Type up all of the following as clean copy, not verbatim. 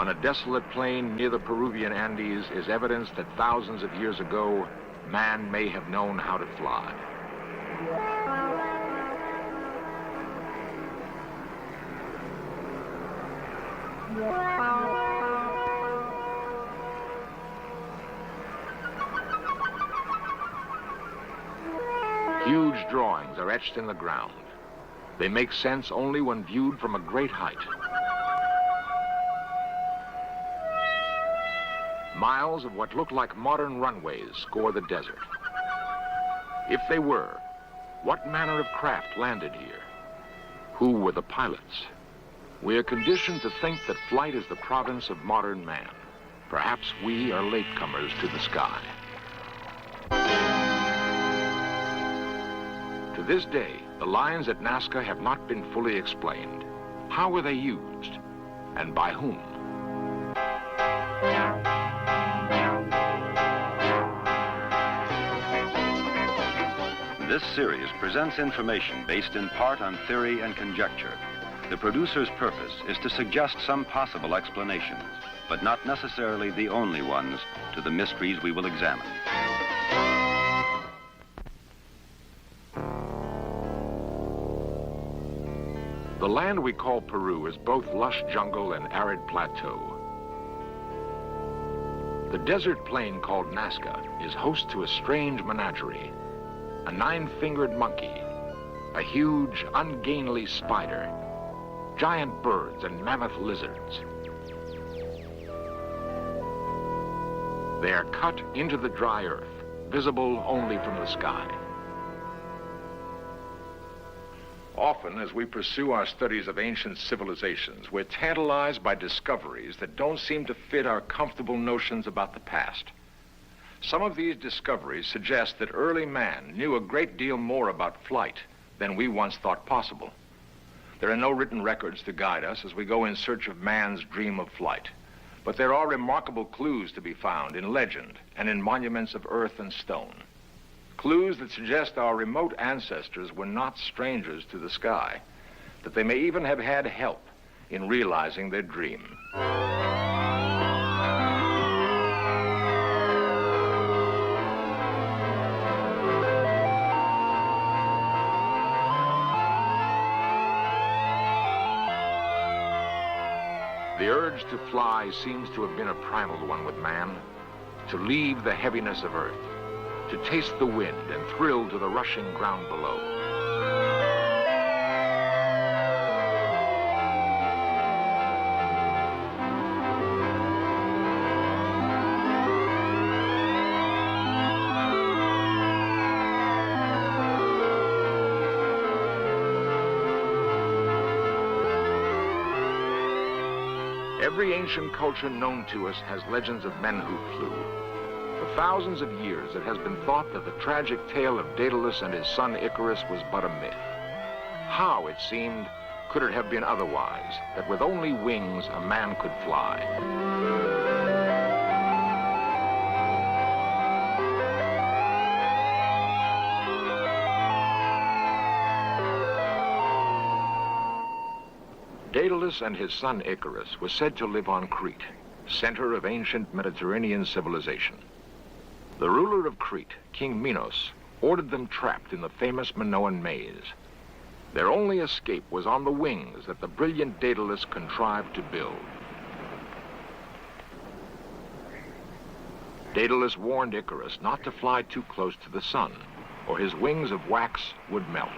on a desolate plain near the Peruvian Andes is evidence that thousands of years ago, man may have known how to fly. Huge drawings are etched in the ground. They make sense only when viewed from a great height. Miles of what look like modern runways score the desert. If they were, what manner of craft landed here? Who were the pilots? We are conditioned to think that flight is the province of modern man. Perhaps we are latecomers to the sky. To this day, the lines at Nazca have not been fully explained. How were they used? And by whom? This series presents information based in part on theory and conjecture. The producer's purpose is to suggest some possible explanations, but not necessarily the only ones, to the mysteries we will examine. The land we call Peru is both lush jungle and arid plateau. The desert plain called Nazca is host to a strange menagerie. A 9-fingered monkey, a huge, ungainly spider, giant birds and mammoth lizards. They are cut into the dry earth, visible only from the sky. Often, as we pursue our studies of ancient civilizations, we're tantalized by discoveries that don't seem to fit our comfortable notions about the past. Some of these discoveries suggest that early man knew a great deal more about flight than we once thought possible. There are no written records to guide us as we go in search of man's dream of flight, but there are remarkable clues to be found in legend and in monuments of earth and stone. Clues that suggest our remote ancestors were not strangers to the sky, that they may even have had help in realizing their dream. The urge to fly seems to have been a primal one with man, to leave the heaviness of earth, to taste the wind and thrill to the rushing ground below. Every ancient culture known to us has legends of men who flew. For thousands of years, it has been thought that the tragic tale of Daedalus and his son Icarus was but a myth. How, it seemed, could it have been otherwise, that with only wings a man could fly? Daedalus and his son Icarus were said to live on Crete, center of ancient Mediterranean civilization. The ruler of Crete, King Minos, ordered them trapped in the famous Minoan maze. Their only escape was on the wings that the brilliant Daedalus contrived to build. Daedalus warned Icarus not to fly too close to the sun, or his wings of wax would melt.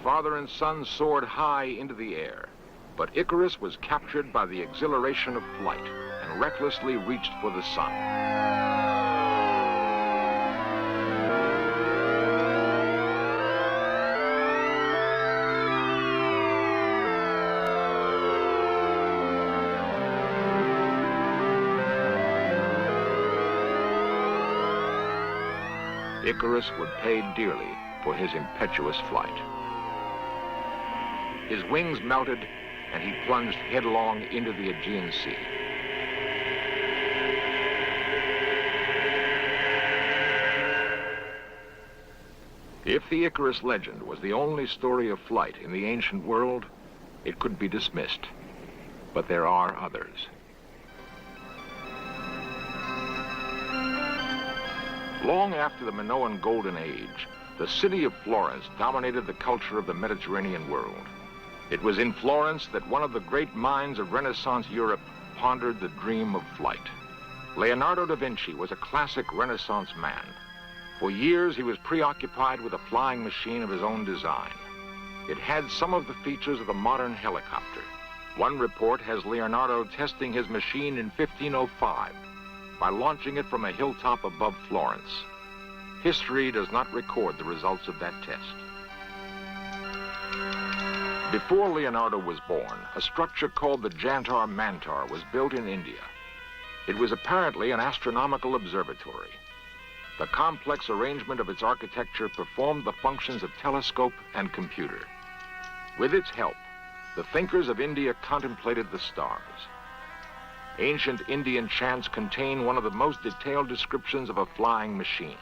Father and son soared high into the air, but Icarus was captured by the exhilaration of flight and recklessly reached for the sun. Icarus would pay dearly for his impetuous flight. His wings melted, and he plunged headlong into the Aegean Sea. If the Icarus legend was the only story of flight in the ancient world, it could be dismissed. But there are others. Long after the Minoan Golden Age, the city of Florence dominated the culture of the Mediterranean world. It was in Florence that one of the great minds of Renaissance Europe pondered the dream of flight. Leonardo da Vinci was a classic Renaissance man. For years, he was preoccupied with a flying machine of his own design. It had some of the features of a modern helicopter. One report has Leonardo testing his machine in 1505 by launching it from a hilltop above Florence. History does not record the results of that test. Before Leonardo was born, a structure called the Jantar Mantar was built in India. It was apparently an astronomical observatory. The complex arrangement of its architecture performed the functions of telescope and computer. With its help, the thinkers of India contemplated the stars. Ancient Indian chants contain one of the most detailed descriptions of a flying machine.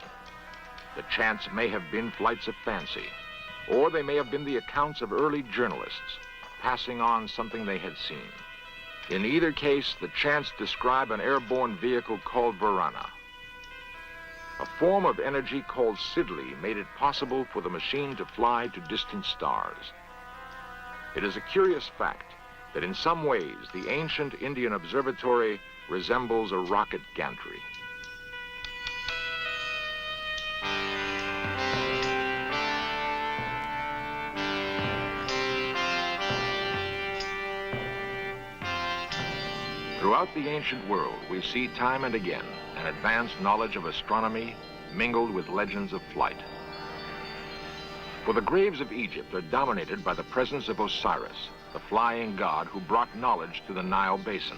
The chants may have been flights of fancy, or they may have been the accounts of early journalists passing on something they had seen. In either case, the chants describe an airborne vehicle called Varana. A form of energy called Sidley made it possible for the machine to fly to distant stars. It is a curious fact that in some ways the ancient Indian observatory resembles a rocket gantry. Throughout the ancient world, we see time and again an advanced knowledge of astronomy mingled with legends of flight. For the graves of Egypt are dominated by the presence of Osiris, the flying god who brought knowledge to the Nile basin.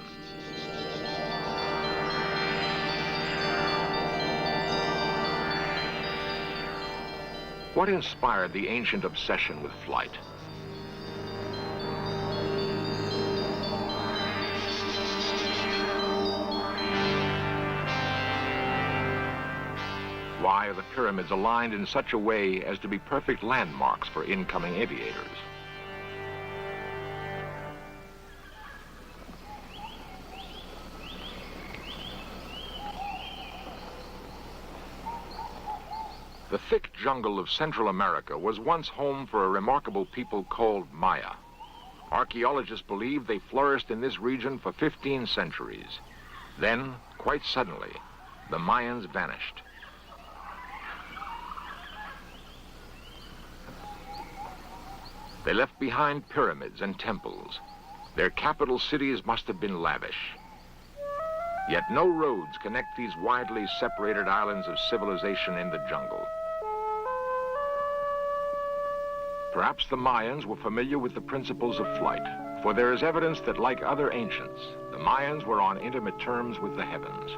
What inspired the ancient obsession with flight? Why are the pyramids aligned in such a way as to be perfect landmarks for incoming aviators? The thick jungle of Central America was once home for a remarkable people called Maya. Archaeologists believe they flourished in this region for 15 centuries. Then, quite suddenly, the Mayans vanished. They left behind pyramids and temples. Their capital cities must have been lavish. Yet no roads connect these widely separated islands of civilization in the jungle. Perhaps the Mayans were familiar with the principles of flight, for there is evidence that, like other ancients, the Mayans were on intimate terms with the heavens.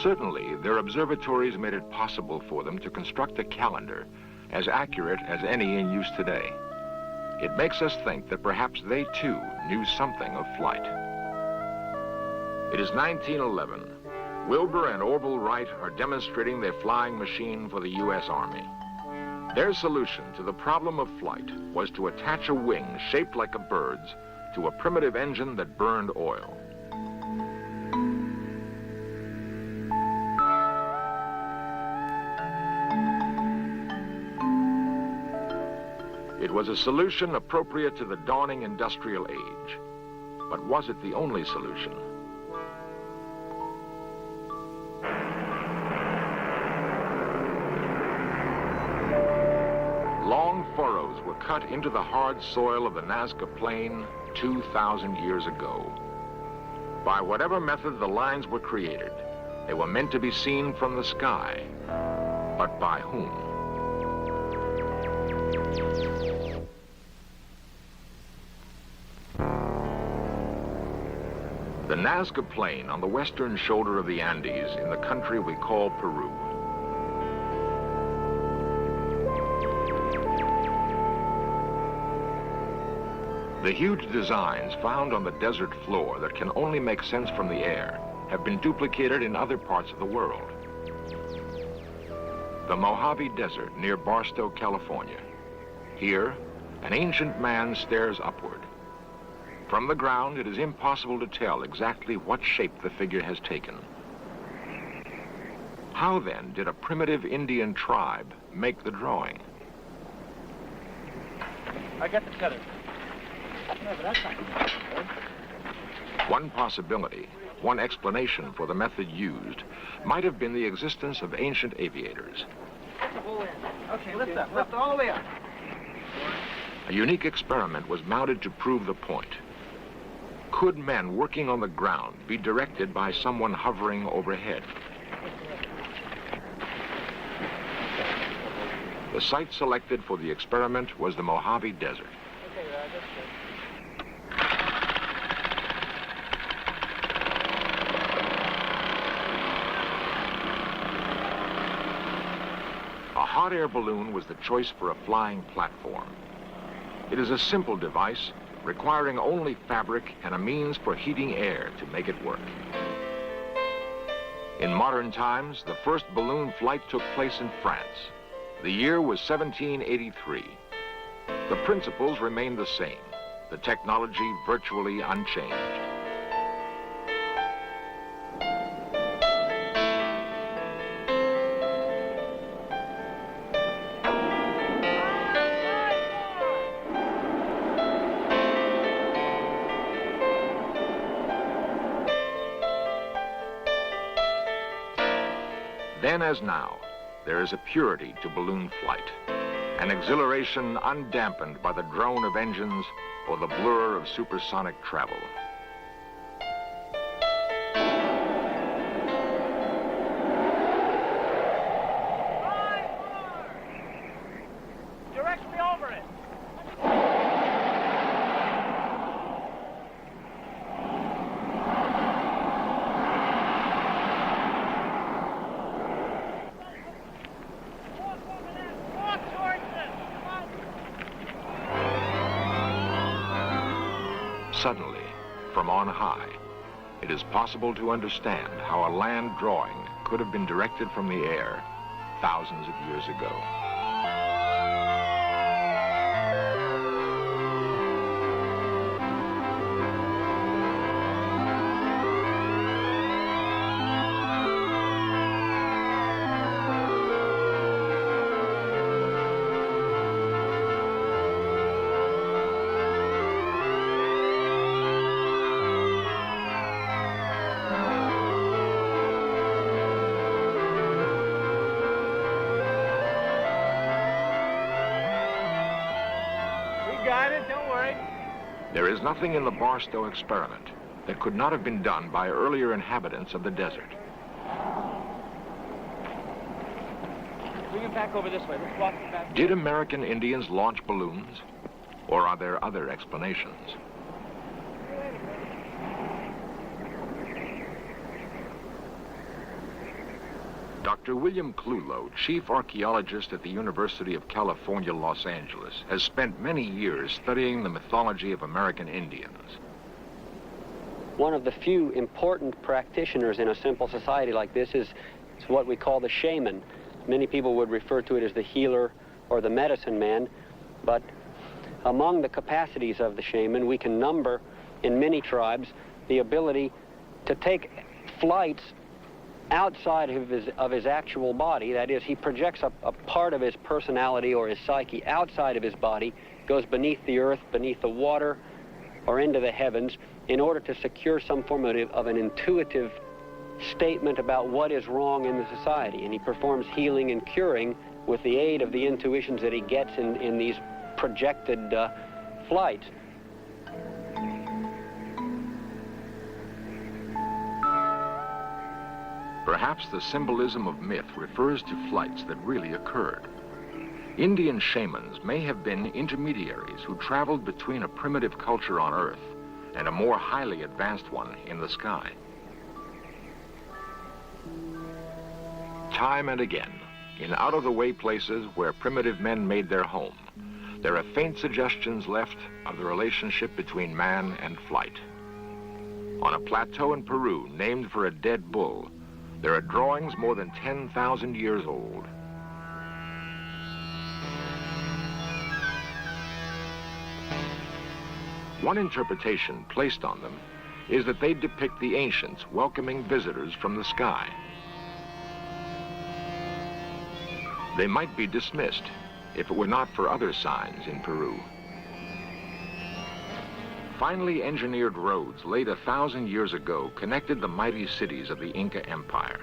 Certainly, their observatories made it possible for them to construct a calendar as accurate as any in use today. It makes us think that perhaps they, too, knew something of flight. It is 1911. Wilbur and Orville Wright are demonstrating their flying machine for the U.S. Army. Their solution to the problem of flight was to attach a wing shaped like a bird's to a primitive engine that burned oil. It was a solution appropriate to the dawning industrial age. But was it the only solution? Long furrows were cut into the hard soil of the Nazca Plain 2,000 years ago. By whatever method the lines were created, they were meant to be seen from the sky. But by whom? The Nazca Plain on the western shoulder of the Andes in the country we call Peru. The huge designs found on the desert floor that can only make sense from the air have been duplicated in other parts of the world. The Mojave Desert near Barstow, California. Here, an ancient man stares upward. From the ground, it is impossible to tell exactly what shape the figure has taken. How then did a primitive Indian tribe make the drawing? I got the tether. Yeah, but that's not good. One possibility, one explanation for the method used, might have been the existence of ancient aviators. Get the whole end. Okay, lift up. Lift all the way up. A unique experiment was mounted to prove the point. Could men working on the ground be directed by someone hovering overhead? The site selected for the experiment was the Mojave Desert. Okay, that's good. A hot air balloon was the choice for a flying platform. It is a simple device, requiring only fabric and a means for heating air to make it work. In modern times, the first balloon flight took place in France. The year was 1783. The principles remained the same, the technology virtually unchanged. Then as now, there is a purity to balloon flight, an exhilaration undampened by the drone of engines or the blur of supersonic travel. Direct me over it. Suddenly, from on high, it is possible to understand how a land drawing could have been directed from the air thousands of years ago. Got it, don't worry. There is nothing in the Barstow experiment that could not have been done by earlier inhabitants of the desert. Bring it back over this way. Let's walk it back. Did American Indians launch balloons? Or are there other explanations? Dr. William Clulow, chief archaeologist at the University of California, Los Angeles, has spent many years studying the mythology of American Indians. One of the few important practitioners in a simple society like this is what we call the shaman. Many people would refer to it as the healer or the medicine man, but among the capacities of the shaman, we can number in many tribes the ability to take flights outside of his actual body. That is, he projects a part of his personality or his psyche outside of his body, goes beneath the earth, beneath the water, or into the heavens in order to secure some form of an intuitive statement about what is wrong in the society. And he performs healing and curing with the aid of the intuitions that he gets in these projected flights. Perhaps the symbolism of myth refers to flights that really occurred. Indian shamans may have been intermediaries who traveled between a primitive culture on Earth and a more highly advanced one in the sky. Time and again, in out-of-the-way places where primitive men made their home, there are faint suggestions left of the relationship between man and flight. On a plateau in Peru named for a dead bull, there are drawings more than 10,000 years old. One interpretation placed on them is that they depict the ancients welcoming visitors from the sky. They might be dismissed if it were not for other signs in Peru. Finely engineered roads laid 1,000 years ago connected the mighty cities of the Inca Empire.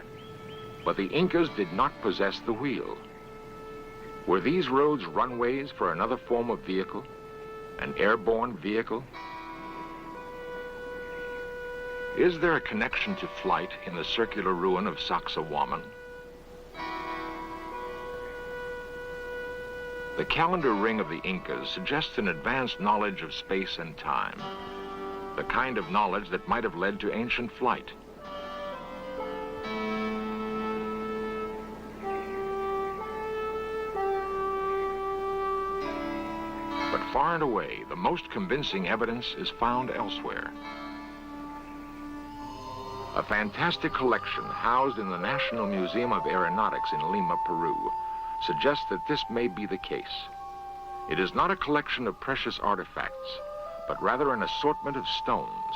But the Incas did not possess the wheel. Were these roads runways for another form of vehicle? An airborne vehicle? Is there a connection to flight in the circular ruin of Sacsayhuaman? The calendar ring of the Incas suggests an advanced knowledge of space and time, the kind of knowledge that might have led to ancient flight. But far and away, the most convincing evidence is found elsewhere. A fantastic collection housed in the National Museum of Aeronautics in Lima, Peru, suggests that this may be the case. It is not a collection of precious artifacts, but rather an assortment of stones.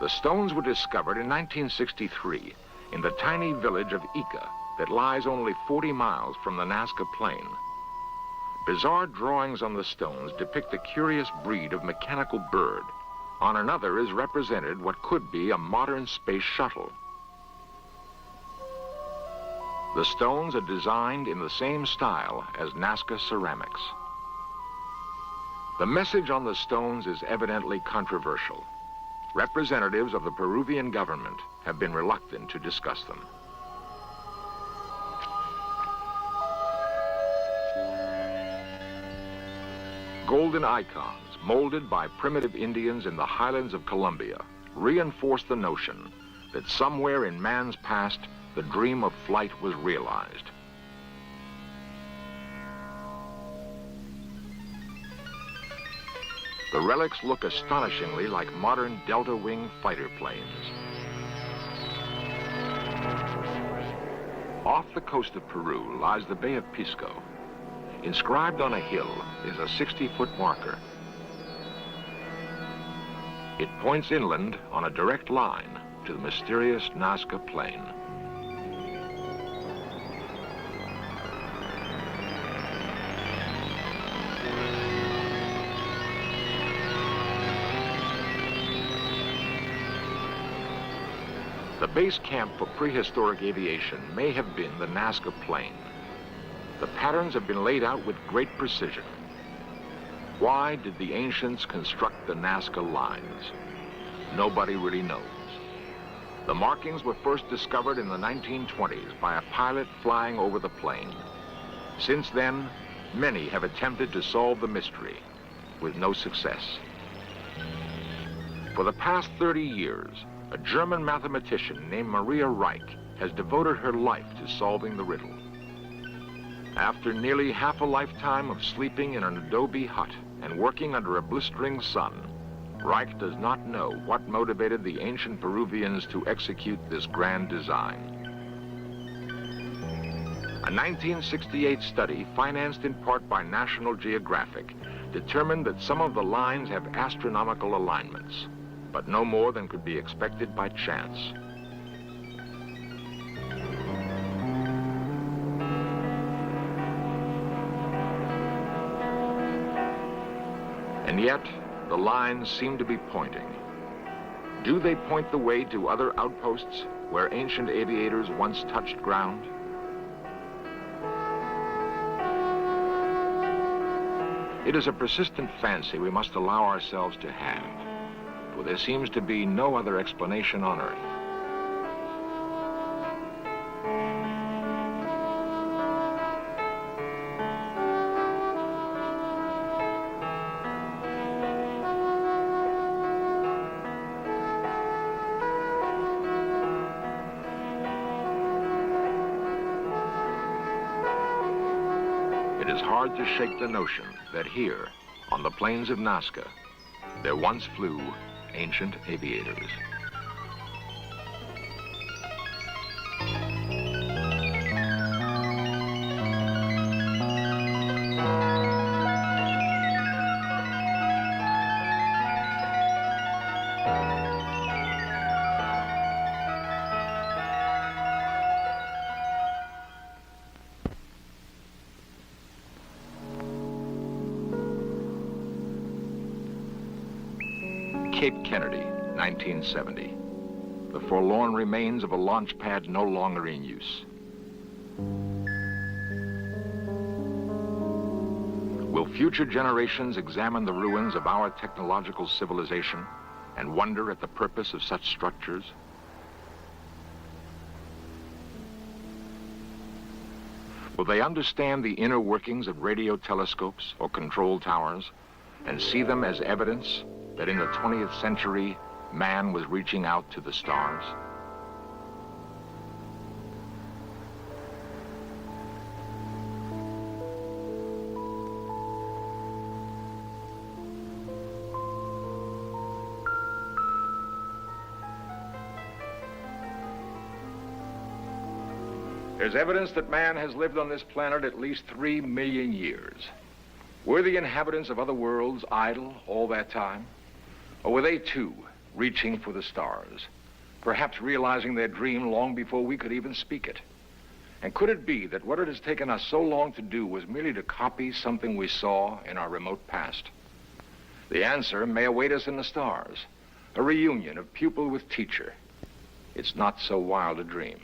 The stones were discovered in 1963 in the tiny village of Ica that lies only 40 miles from the Nazca Plain. Bizarre drawings on the stones depict a curious breed of mechanical bird. On another is represented what could be a modern space shuttle. The stones are designed in the same style as Nazca ceramics. The message on the stones is evidently controversial. Representatives of the Peruvian government have been reluctant to discuss them. Golden icons, molded by primitive Indians in the highlands of Colombia, reinforce the notion that somewhere in man's past, the dream of flight was realized. The relics look astonishingly like modern delta-wing fighter planes. Off the coast of Peru lies the Bay of Pisco. Inscribed on a hill is a 60-foot marker. It points inland on a direct line to the mysterious Nazca Plain. The base camp for prehistoric aviation may have been the Nazca Plain. The patterns have been laid out with great precision. Why did the ancients construct the Nazca lines? Nobody really knows. The markings were first discovered in the 1920s by a pilot flying over the plain. Since then, many have attempted to solve the mystery, with no success. For the past 30 years, a German mathematician named Maria Reich has devoted her life to solving the riddle. After nearly half a lifetime of sleeping in an adobe hut and working under a blistering sun, Reich does not know what motivated the ancient Peruvians to execute this grand design. A 1968 study, financed in part by National Geographic, determined that some of the lines have astronomical alignments, but no more than could be expected by chance. And yet, the lines seem to be pointing. Do they point the way to other outposts where ancient aviators once touched ground? It is a persistent fancy we must allow ourselves to have, for there seems to be no other explanation on Earth. It is hard to shake the notion that here, on the plains of Nazca, there once flew ancient aviators. Cape Kennedy, 1970. The forlorn remains of a launch pad no longer in use. Will future generations examine the ruins of our technological civilization and wonder at the purpose of such structures? Will they understand the inner workings of radio telescopes or control towers and see them as evidence that in the 20th century, man was reaching out to the stars? There's evidence that man has lived on this planet at least 3 million years. Were the inhabitants of other worlds idle all that time? Or were they too reaching for the stars, perhaps realizing their dream long before we could even speak it? And could it be that what it has taken us so long to do was merely to copy something we saw in our remote past? The answer may await us in the stars, a reunion of pupil with teacher. It's not so wild a dream.